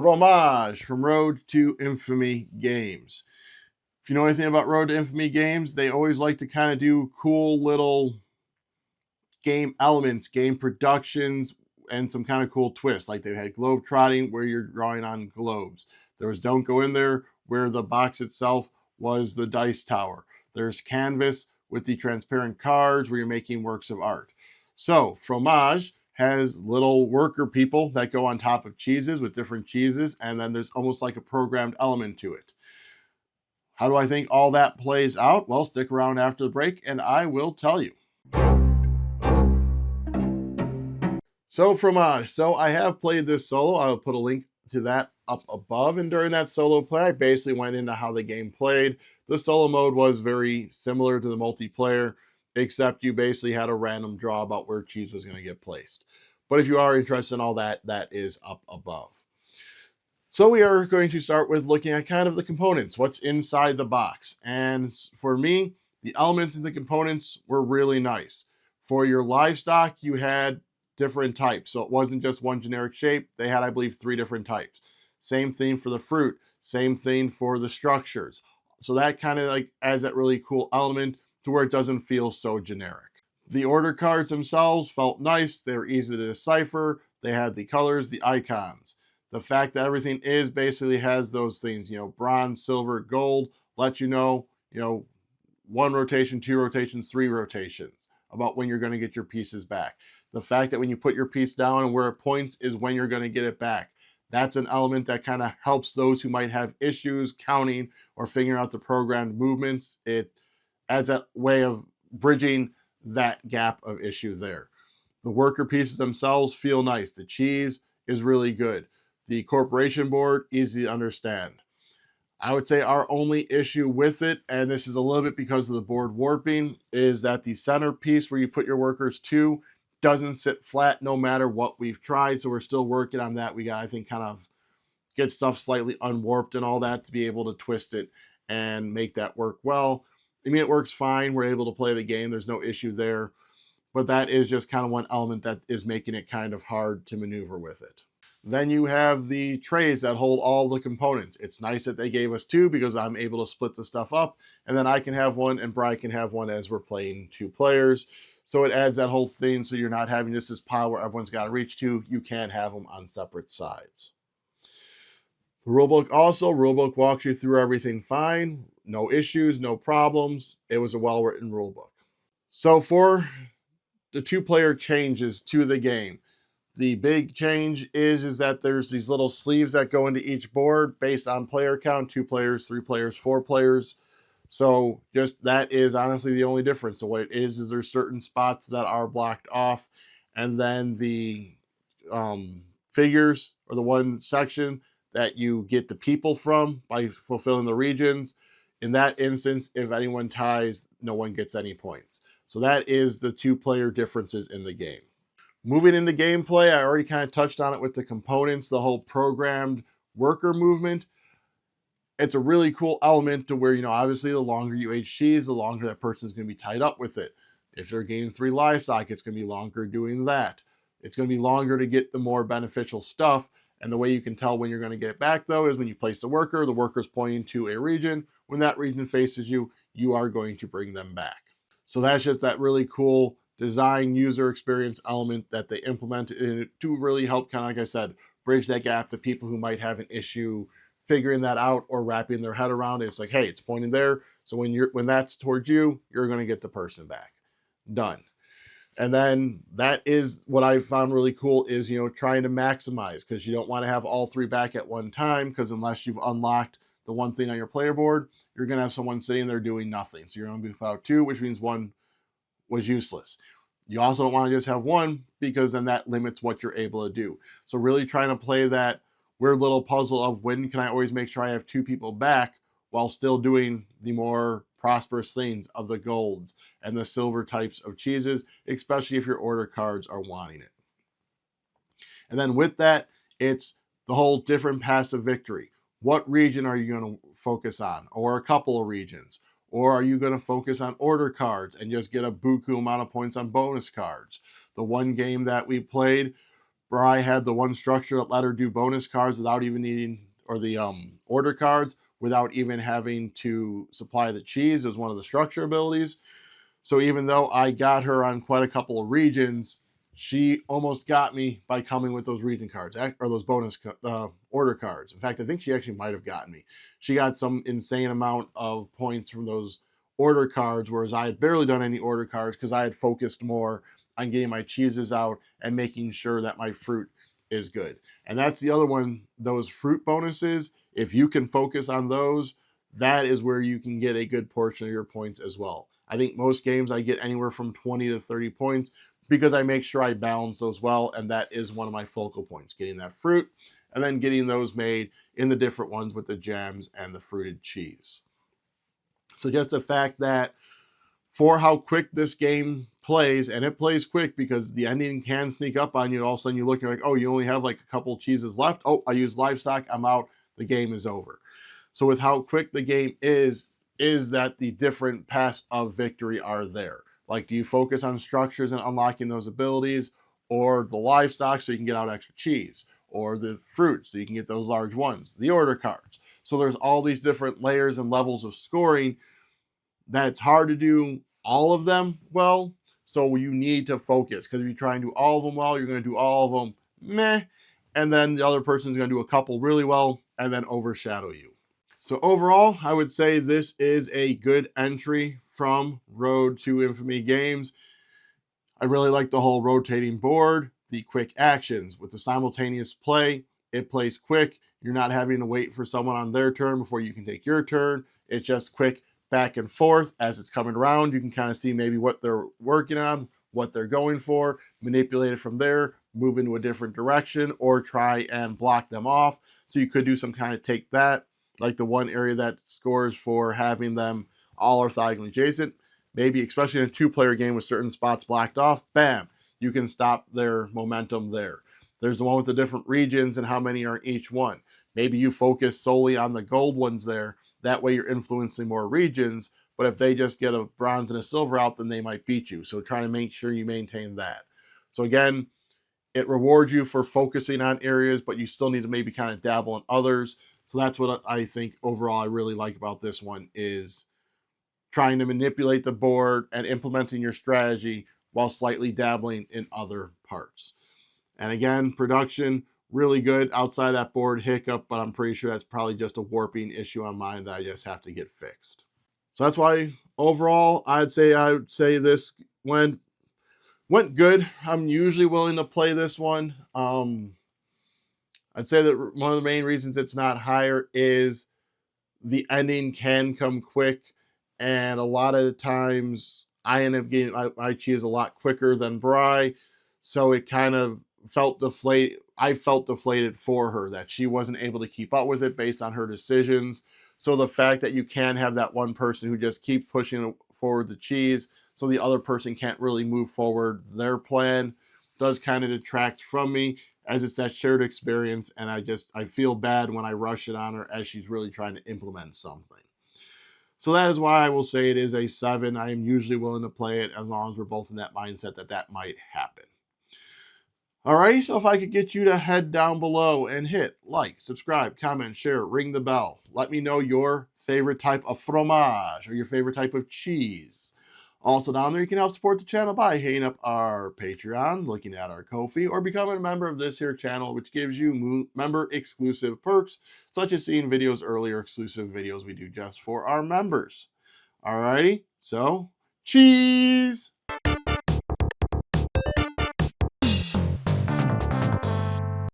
Fromage from Road to Infamy Games. If you know anything about Road to Infamy Games, they always like to kind of do cool little game elements, game productions, and some kind of cool twists. Like they had globe trotting where you're drawing on globes. There was Don't Go In There where the box itself was the dice tower. There's Canvas with the transparent cards where you're making works of art. So Fromage has little worker people that go on top of cheeses with different cheeses, and then there's almost like a programmed element to it. How do I think all that plays out? Well, stick around after the break and I will tell you. So Fromage, so I have played this solo. I will put a link to that up above, and during that solo play, I basically went into how the game played. The solo mode was very similar to the multiplayer, except you basically had a random draw about where cheese was going to get placed. But if you are interested in all that, that is up above. So we are going to start with looking at kind of the components, what's inside the box. And for me, the elements and the components were really nice. For your livestock, you had different types. So it wasn't just one generic shape. They had, I believe, 3 different types. Same thing for the fruit. Same thing for the structures. So that kind of like adds that really cool element to where it doesn't feel so generic. The order cards themselves felt nice. They were easy to decipher. They had the colors, the icons. The fact that everything is basically has those things, bronze, silver, gold, let you know, 1 rotation, 2 rotations, 3 rotations about when you're going to get your pieces back. The fact that when you put your piece down and where it points is when you're going to get it back. That's an element that kind of helps those who might have issues counting or figuring out the programmed movements. It adds that way of bridging that gap of issue there. The worker pieces themselves feel nice. The cheese is really good. The corporation board, easy to understand. I would say our only issue with it, and this is a little bit because of the board warping, is that the center piece where you put your workers to doesn't sit flat no matter what we've tried. So we're still working on that. We got, I think, kind of get stuff slightly unwarped and all that to be able to twist it and make that work well. I mean, it works fine. We're able to play the game. There's no issue there. But that is just kind of one element that is making it kind of hard to maneuver with it. Then you have the trays that hold all the components. It's nice that they gave us 2 because I'm able to split the stuff up, and then I can have one and Brian can have one as we're playing 2 players. So it adds that whole thing so you're not having just this pile where everyone's got to reach to. You can have them on separate sides. The rulebook also, rulebook walks you through everything fine. No issues, no problems. It was a well-written rulebook. So for the 2-player changes to the game, the big change is that there's these little sleeves that go into each board based on player count, 2 players, 3 players, 4 players. So just that is honestly the only difference. So what it is there's certain spots that are blocked off, and then the figures or the one section that you get the people from by fulfilling the regions. In that instance, if anyone ties, no one gets any points. So that is the 2-player differences in the game. Moving into gameplay, I already kind of touched on it with the components, the whole programmed worker movement. It's a really cool element to where, obviously the longer you age cheese, the longer that person's going to be tied up with it. If they're gaining 3 livestock, it's going to be longer doing that. It's going to be longer to get the more beneficial stuff. And the way you can tell when you're going to get it back, though, is when you place the worker's pointing to a region. When that region faces you, you are going to bring them back. So that's just that really cool design user experience element that they implemented in it to really help kind of, like I said, bridge that gap to people who might have an issue figuring that out or wrapping their head around it. It's like, hey, it's pointing there. So when that's towards you, you're going to get the person back. Done. And then that is what I found really cool is, trying to maximize, because you don't want to have all 3 back at one time, because unless you've unlocked the one thing on your player board, you're going to have someone sitting there doing nothing. So you're going to be without 2, which means 1 was useless. You also don't want to just have 1, because then that limits what you're able to do. So really trying to play that weird little puzzle of when can I always make sure I have 2 people back while still doing the more prosperous things of the golds and the silver types of cheeses, especially if your order cards are wanting it. And then with that, it's the whole different paths of victory. What region are you going to focus on, or a couple of regions? Or are you going to focus on order cards and just get a buku amount of points on bonus cards? The one game that we played, Bri had the one structure that let her do bonus cards without even needing, or the order cards, without even having to supply the cheese. It was one of the structure abilities. So even though I got her on quite a couple of regions, she almost got me by coming with those region cards, or those bonus order cards. In fact, I think she actually might have gotten me. She got some insane amount of points from those order cards, whereas I had barely done any order cards because I had focused more on getting my cheeses out and making sure that my fruit is good. And that's the other one, those fruit bonuses. If you can focus on those, that is where you can get a good portion of your points as well. I think most games I get anywhere from 20 to 30 points because I make sure I balance those well, and that is one of my focal points, getting that fruit and then getting those made in the different ones with the gems and the fruited cheese. So just the fact that for how quick this game plays, and it plays quick because the ending can sneak up on you. All of a sudden you look, you're like, oh, you only have like a couple cheeses left. Oh, I used livestock, I'm out, the game is over. So with how quick the game is that the different paths of victory are there. Like, do you focus on structures and unlocking those abilities, or the livestock so you can get out extra cheese, or the fruit so you can get those large ones, the order cards. So there's all these different layers and levels of scoring that it's hard to do all of them well. So you need to focus, because if you try and do all of them well, you're going to do all of them meh, and then the other person's going to do a couple really well and then overshadow you. So overall, I would say this is a good entry from Road to Infamy Games. I really like the whole rotating board, the quick actions. With the simultaneous play, it plays quick. You're not having to wait for someone on their turn before you can take your turn. It's just quick back and forth as it's coming around. You can kind of see maybe what they're working on, what they're going for, manipulate it from there, move into a different direction, or try and block them off. So you could do some kind of take that, like the one area that scores for having them all orthogonally adjacent. Maybe, especially in a two-player game with certain spots blocked off, bam, you can stop their momentum there. There's the one with the different regions and how many are in each one. Maybe you focus solely on the gold ones there. That way you're influencing more regions, but if they just get a bronze and a silver out, then they might beat you. So trying to make sure you maintain that. So again, it rewards you for focusing on areas, but you still need to maybe kind of dabble in others. So that's what I think overall I really like about this one, is trying to manipulate the board and implementing your strategy while slightly dabbling in other parts. And again, production, really good outside that board hiccup, but I'm pretty sure that's probably just a warping issue on mine that I just have to get fixed. So that's why overall, I would say this went good. I'm usually willing to play this one. I'd say that one of the main reasons it's not higher is the ending can come quick, and a lot of the times I end up getting my cheese a lot quicker than Bri, so it kind of felt deflated. I felt deflated for her that she wasn't able to keep up with it based on her decisions. So the fact that you can have that one person who just keeps pushing forward the cheese, so the other person can't really move forward their plan, does kind of detract from me, as it's that shared experience, and I feel bad when I rush it on her as she's really trying to implement something. So that is why I will say it is a 7. I am usually willing to play it as long as we're both in that mindset that might happen. Alrighty, so if I could get you to head down below and hit like, subscribe, comment, share, ring the bell. Let me know your favorite type of fromage or your favorite type of cheese. Also down there, you can help support the channel by hitting up our Patreon, looking at our Ko-fi, or becoming a member of this here channel, which gives you member-exclusive perks, such as seeing videos earlier, exclusive videos we do just for our members. Alrighty, so cheese!